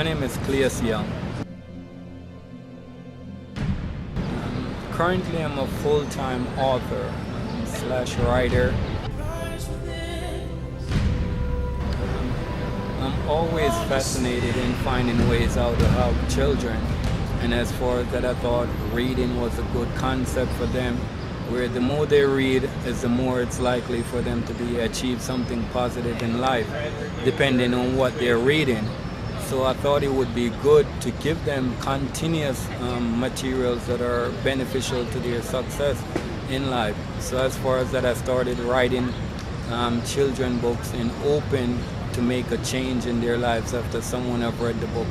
My name is Cleous Young. Currently, I'm a full-time author slash writer. I'm always fascinated in finding ways how to help children. And as far as that, I thought reading was a good concept for them, where the more they read is the more it's likely for them to achieve something positive in life, depending on what they're reading. So I thought it would be good to give them continuous materials that are beneficial to their success in life. So as far as that, I started writing children books and open to make a change in their lives after someone have read the book.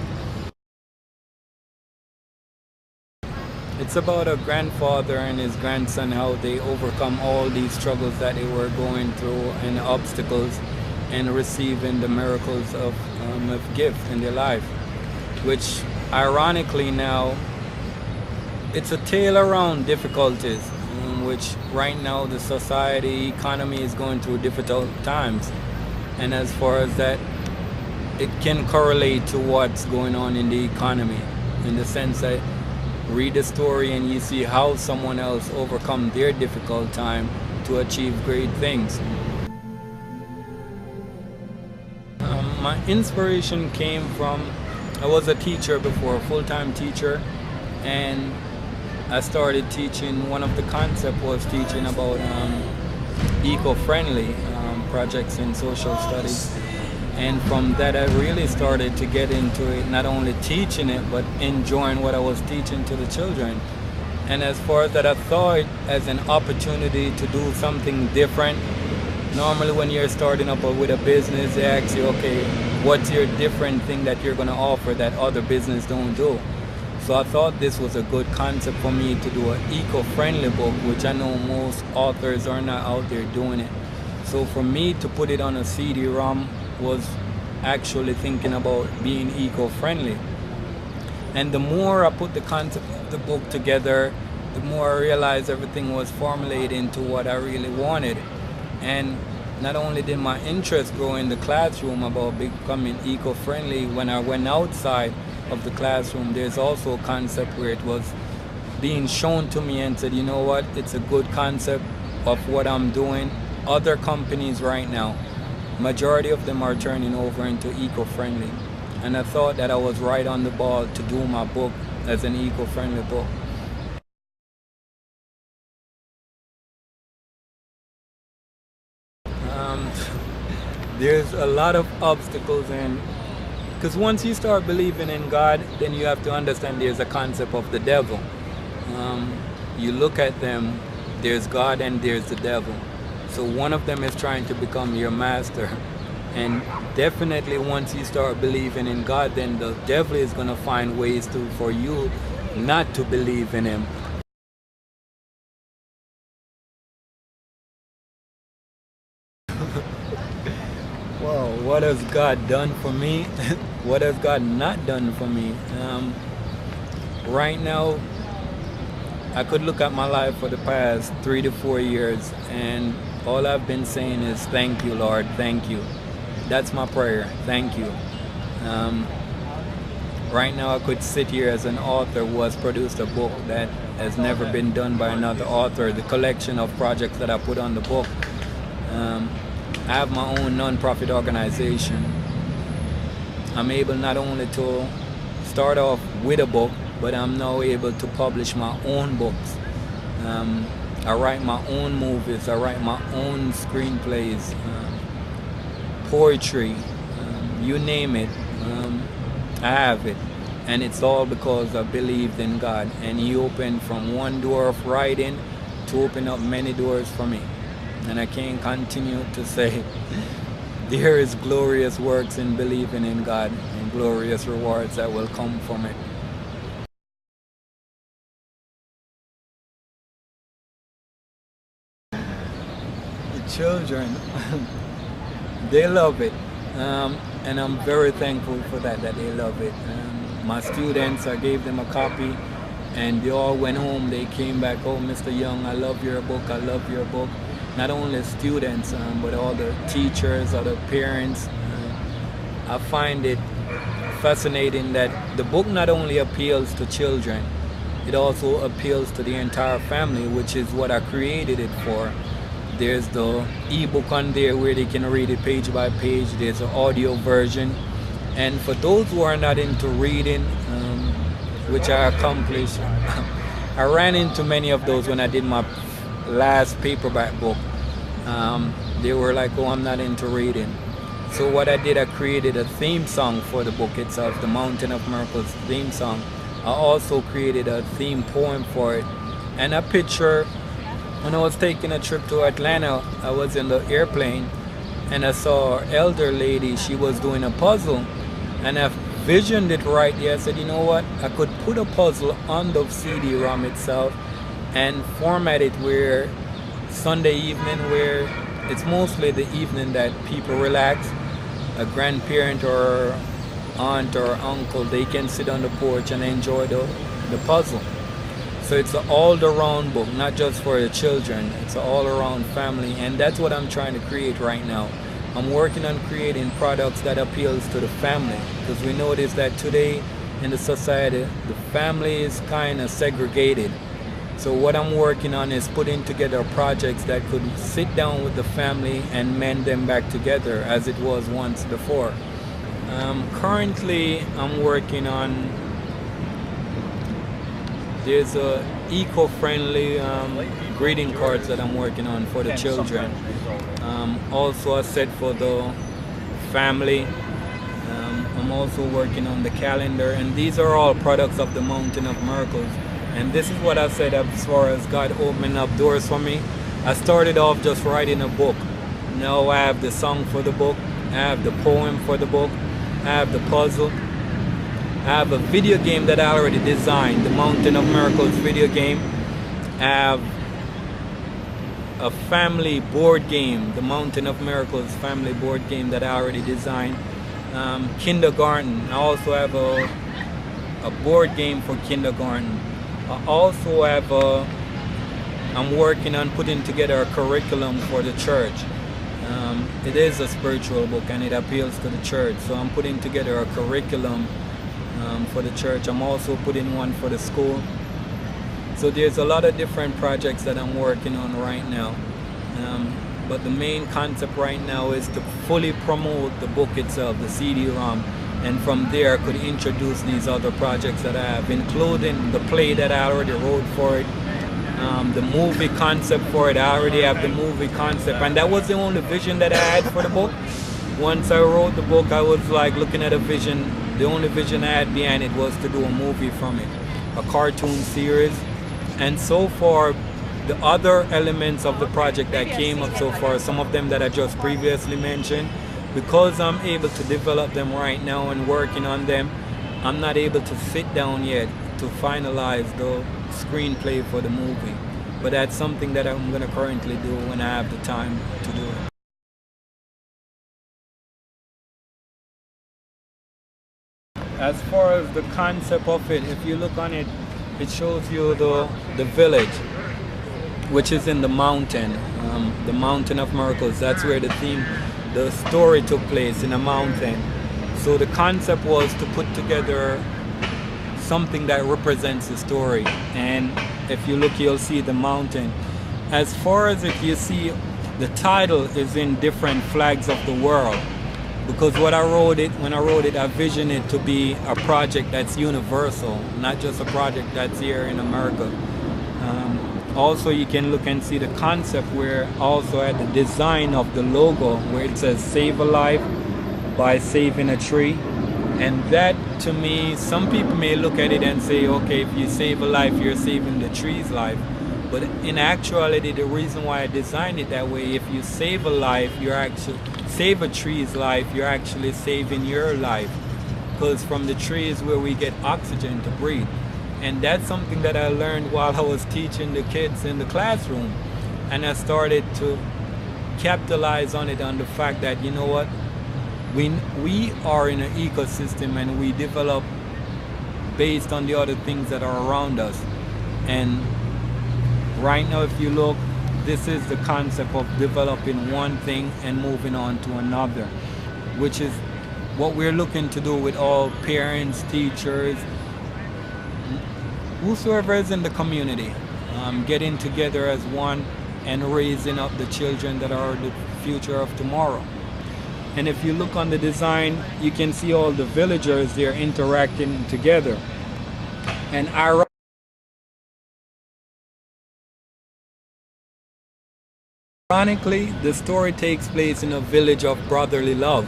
It's about a grandfather and his grandson, how they overcome all these struggles that they were going through and obstacles, and receiving the miracles of gift in their life, which ironically now it's a tale around difficulties, which right now the society economy is going through difficult times. And as far as that, it can correlate to what's going on in the economy, in the sense that read the story and you see how someone else overcome their difficult time to achieve great things. My inspiration came from, I was a teacher before, a full-time teacher, and I started teaching. One of the concepts was teaching about eco-friendly projects in social studies. And from that, I really started to get into it, not only teaching it, but enjoying what I was teaching to the children. And as far as that, I saw it as an opportunity to do something different. Normally when you're starting up with a business, they ask you, okay, what's your different thing that you're going to offer that other business don't do? So I thought this was a good concept for me to do an eco-friendly book, which I know most authors are not out there doing it. So for me to put it on a CD-ROM was actually thinking about being eco-friendly. And the more I put the concept of the book together, the more I realized everything was formulated into what I really wanted. And not only did my interest grow in the classroom about becoming eco-friendly, when I went outside of the classroom, there's also a concept where it was being shown to me and said, you know what, it's a good concept of what I'm doing. Other companies right now, majority of them are turning over into eco-friendly. And I thought that I was right on the ball to do my book as an eco-friendly book. There's a lot of obstacles, and because once you start believing in God, then you have to understand there's a concept of the devil. You look at them, there's God and there's the devil. So one of them is trying to become your master. And definitely once you start believing in God, then the devil is going to find ways for you not to believe in him. Well, what has God done for me? What has God not done for me? Right now, I could look at my life for the past 3 to 4 years, and all I've been saying is, thank you, Lord, thank you. That's my prayer, thank you. Right now I could sit here as an author who has produced a book that has never been done by another author, the collection of projects that I put on the book. I have my own non-profit organization. I'm able not only to start off with a book, but I'm now able to publish my own books. I write my own movies, I write my own screenplays, poetry, you name it, I have it. And it's all because I believed in God, and He opened from one door of writing to open up many doors for me. And I can't continue to say there is glorious works in believing in God and glorious rewards that will come from it. The children, they love it, and I'm very thankful for that they love it. My students, I gave them a copy, and they all went home. They came back, oh, Mr. Young, I love your book, I love your book. Not only students, but all the teachers, other parents. I find it fascinating that the book not only appeals to children, it also appeals to the entire family, which is what I created it for. There's the ebook on there where they can read it page by page. There's an audio version. And for those who are not into reading, which I accomplished, I ran into many of those when I did my last paperback book. They were like, oh, I'm not into reading. So what I did, I created a theme song for the book itself, the Mountain of Miracles theme song. I also created a theme poem for it. And I picture, when I was taking a trip to Atlanta, I was in the airplane and I saw an elder lady, she was doing a puzzle. And I visioned it right there. I said, you know what, I could put a puzzle on the CD-ROM itself and format it where Sunday evening, where it's mostly the evening that people relax, a grandparent or aunt or uncle, they can sit on the porch and enjoy the puzzle. So it's an all-around book, not just for the children, it's an all-around family, and that's what I'm trying to create right now. I'm working on creating products that appeals to the family, because we notice that today in the society, the family is kind of segregated. So what I'm working on is putting together projects that could sit down with the family and mend them back together as it was once before. Currently, I'm working on, there's a eco-friendly greeting cards that I'm working on for the children. Also a set for the family. I'm also working on the calendar, and these are all products of the Mountain of Miracles. And this is what I said as far as God opening up doors for me. I started off just writing a book. Now I have the song for the book, I have the poem for the book, I have the puzzle, I have a video game that I already designed, the Mountain of Miracles video game. I have a family board game, the Mountain of Miracles family board game that I already designed. Kindergarten, I also have a board game for kindergarten. I also have I'm working on putting together a curriculum for the church. It is a spiritual book and it appeals to the church, so I'm putting together a curriculum for the church. I'm also putting one for the school. So there's a lot of different projects that I'm working on right now. But the main concept right now is to fully promote the book itself, the CD-ROM, and from there I could introduce these other projects that I have, including the play that I already wrote for it, the movie concept for it. I already have the movie concept, and that was the only vision that I had for the book. Once I wrote the book, I was like looking at a vision. The only vision I had behind it was to do a movie from it, a cartoon series. And so far, the other elements of the project that came up so far, some of them that I just previously mentioned, because I'm able to develop them right now and working on them, I'm not able to sit down yet to finalize the screenplay for the movie. But that's something that I'm going to currently do when I have the time to do it. As far as the concept of it, if you look on it, it shows you the village, which is in the mountain, the Mountain of Miracles. That's where the story took place, in a mountain. So the concept was to put together something that represents the story. And if you look, you'll see the mountain. As far as if you see, the title is in different flags of the world. Because when I wrote it, I visioned it to be a project that's universal, not just a project that's here in America. Also, you can look and see the concept where also at the design of the logo, where it says "Save a Life by Saving a Tree." And that, to me, some people may look at it and say, okay, if you save a life, you're saving the tree's life. But in actuality, the reason why I designed it that way, if you save a life, save a tree's life, you're actually saving your life. Because from the tree is where we get oxygen to breathe. And that's something that I learned while I was teaching the kids in the classroom. And I started to capitalize on it, on the fact that, you know what, we are in an ecosystem and we develop based on the other things that are around us. And right now, if you look, this is the concept of developing one thing and moving on to another, which is what we're looking to do with all parents, teachers, whosoever is in the community, getting together as one and raising up the children that are the future of tomorrow. And if you look on the design, you can see all the villagers, they're interacting together. And ironically, the story takes place in a village of brotherly love.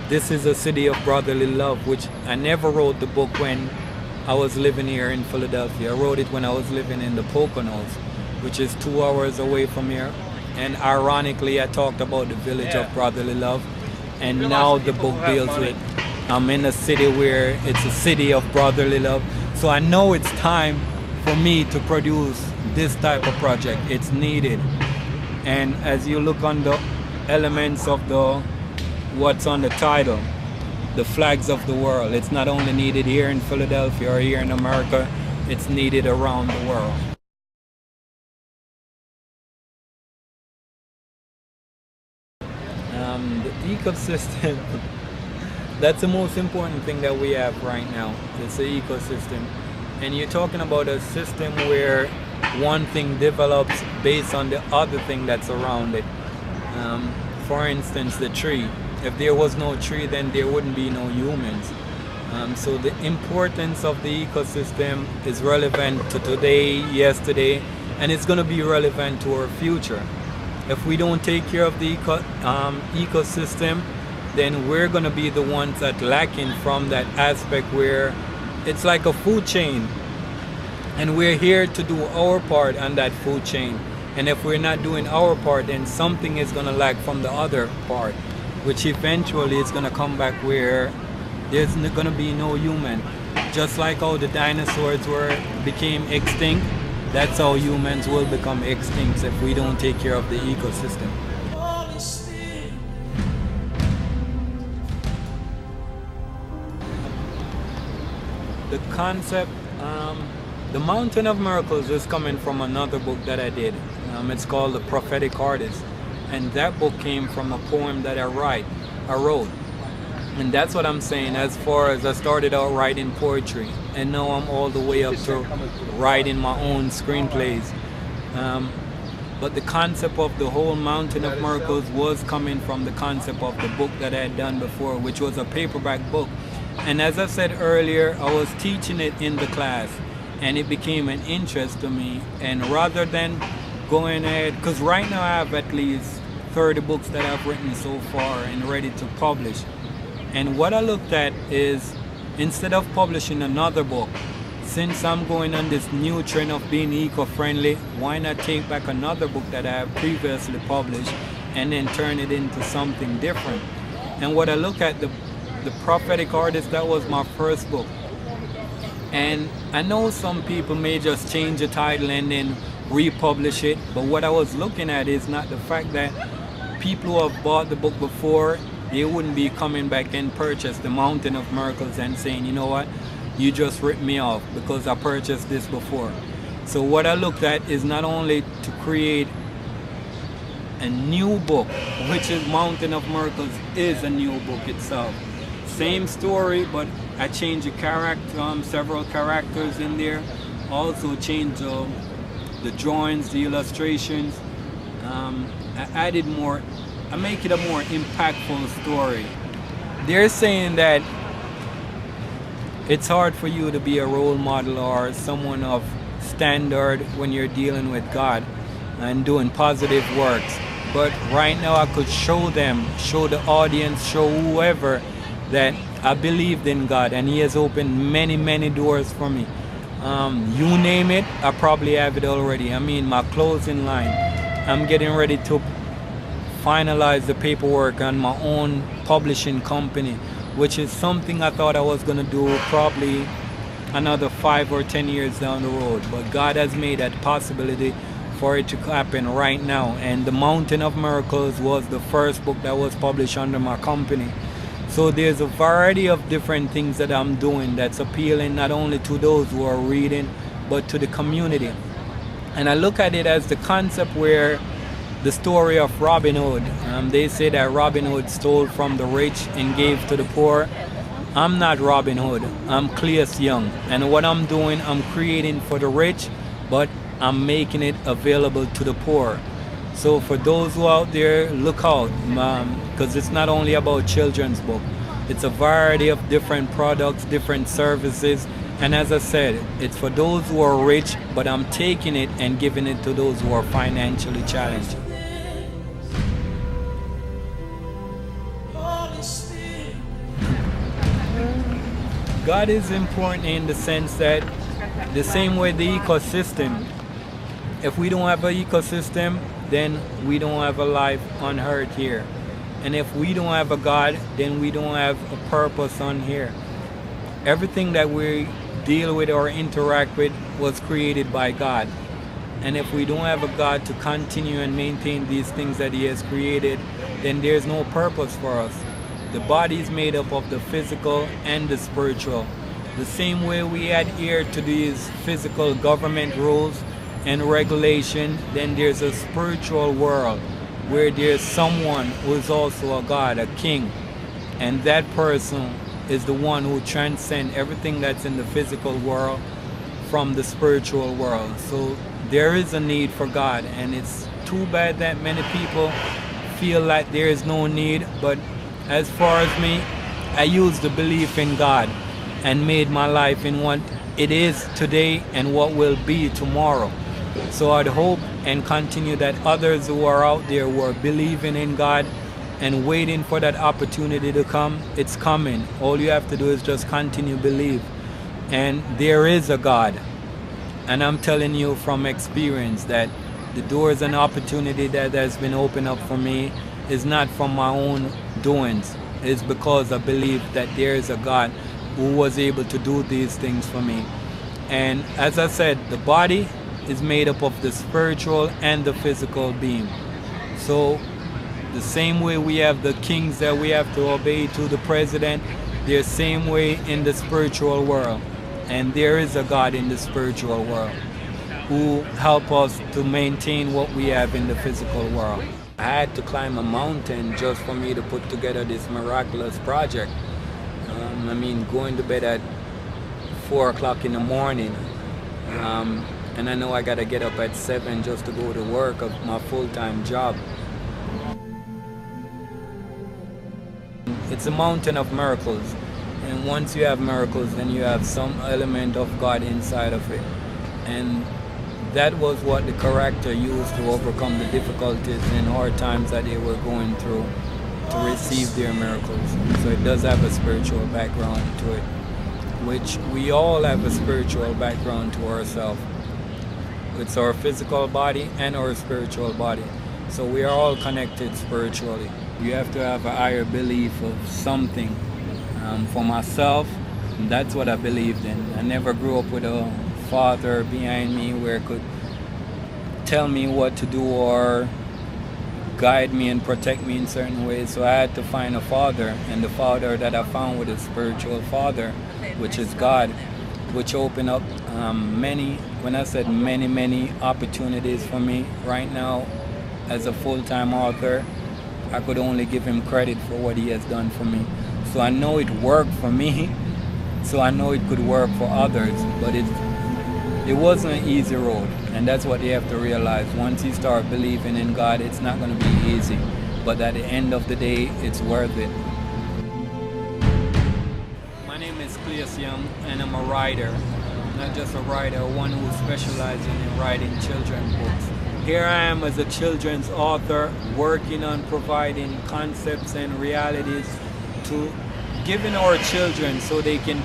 This is a city of brotherly love, which I never wrote the book when I was living here in Philadelphia. I wrote it when I was living in the Poconos, which is 2 hours away from here. And ironically, I talked about the village of brotherly love. And now the book deals with, I'm in a city where it's a city of brotherly love. So I know it's time for me to produce this type of project. It's needed. And as you look on the elements of what's on the title, the flags of the world, it's not only needed here in Philadelphia or here in America, it's needed around the world. The ecosystem, that's the most important thing that we have right now. It's the ecosystem. And you're talking about a system where one thing develops based on the other thing that's around it. For instance, the tree. If there was no tree, then there wouldn't be no humans. So the importance of the ecosystem is relevant to today, yesterday, and it's going to be relevant to our future. If we don't take care of the ecosystem, then we're going to be the ones that lacking from that aspect where it's like a food chain. And we're here to do our part on that food chain. And if we're not doing our part, then something is going to lack from the other part, which eventually is going to come back where there's going to be no human. Just like how the dinosaurs became extinct, that's how humans will become extinct if we don't take care of the ecosystem. The concept, the Mountain of Miracles is coming from another book that I did. It's called The Prophetic Artist. And that book came from a poem that I wrote. And that's what I'm saying, as far as I started out writing poetry, and now I'm all the way up to writing my own screenplays. But the concept of the whole Mountain of Miracles was coming from the concept of the book that I had done before, which was a paperback book. And as I said earlier, I was teaching it in the class, and it became an interest to me. And rather than going ahead, because right now I have at least 30 books that I've written so far and ready to publish. And what I looked at is, instead of publishing another book, since I'm going on this new trend of being eco-friendly, why not take back another book that I have previously published and then turn it into something different? And what I look at, the Prophetic Artist, that was my first book. And I know some people may just change the title and then republish it, but what I was looking at is not the fact that people who have bought the book before, they wouldn't be coming back and purchase the Mountain of Miracles and saying, you know what, you just ripped me off because I purchased this before. So what I looked at is not only to create a new book, which is Mountain of Miracles is a new book itself. Same story, but I changed the character, several characters in there. Also changed the drawings, the illustrations. I added more. I make it a more impactful story. They're saying that it's hard for you to be a role model or someone of standard when you're dealing with God and doing positive works. But right now I could show them, show the audience, show whoever that I believed in God, and He has opened many, many doors for me. You name it, I probably have it already. I mean, my closing line, I'm getting ready to finalize the paperwork on my own publishing company, which is something I thought I was going to do probably another 5 or 10 years down the road. But God has made that possibility for it to happen right now. And The Mountain of Miracles was the first book that was published under my company. So there's a variety of different things that I'm doing that's appealing not only to those who are reading, but to the community. And I look at it as the concept where the story of Robin Hood. They say that Robin Hood stole from the rich and gave to the poor. I'm not Robin Hood. I'm Cleous Young. And what I'm doing, I'm creating for the rich, but I'm making it available to the poor. So for those who out there, look out, because it's not only about children's book. It's a variety of different products, different services. And as I said, it's for those who are rich, but I'm taking it and giving it to those who are financially challenged. God is important in the sense that the same way the ecosystem, if we don't have an ecosystem, then we don't have a life on earth here. And if we don't have a God, then we don't have a purpose on here. Everything that we deal with or interact with was created by God. And if we don't have a God to continue and maintain these things that He has created, then there's no purpose for us. The body is made up of the physical and the spiritual. The same way we adhere to these physical government rules and regulation, then there's a spiritual world where there's someone who is also a God, a king. And that person is the one who transcends everything that's in the physical world from the spiritual world. So there is a need for God, and it's too bad that many people feel like there is no need. But as far as me, I used the belief in God and made my life in what it is today and what will be tomorrow. So I'd hope and continue that others who are out there who are believing in God and waiting for that opportunity to come, it's coming. All you have to do is just continue to believe. And there is a God. And I'm telling you from experience that the doors and opportunity that has been opened up for me is not from my own doings. It's because I believe that there is a God who was able to do these things for me. And as I said, the body is made up of the spiritual and the physical being. So the same way we have the kings that we have to obey to the president, there's the same way in the spiritual world. And there is a God in the spiritual world who help us to maintain what we have in the physical world. I had to climb a mountain just for me to put together this miraculous project. Going to bed at 4 o'clock in the morning. And I know I gotta get up at 7 just to go to work of my full-time job. It's a mountain of miracles. And once you have miracles, then you have some element of God inside of it. And that was what the character used to overcome the difficulties and hard times that they were going through to receive their miracles. So it does have a spiritual background to it, which we all have a spiritual background to ourselves. It's our physical body and our spiritual body. So we are all connected spiritually. You have to have a higher belief of something. For myself, that's what I believed in. I never grew up with a father behind me where could tell me what to do or guide me and protect me in certain ways. So I had to find a father, and the father that I found was a spiritual father, which is God, which opened up many opportunities for me. Right now, as a full-time author, I could only give him credit for what he has done for me. So I know it worked for me, so I know it could work for others, but it wasn't an easy road, and that's what you have to realize. Once you start believing in God, it's not going to be easy, but at the end of the day, it's worth it. My name is Cleous Young, and I'm a writer. Not just a writer, one who specializes in writing children's books. Here I am as a children's author, working on providing concepts and realities to giving our children so they can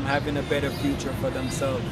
having a better future for themselves.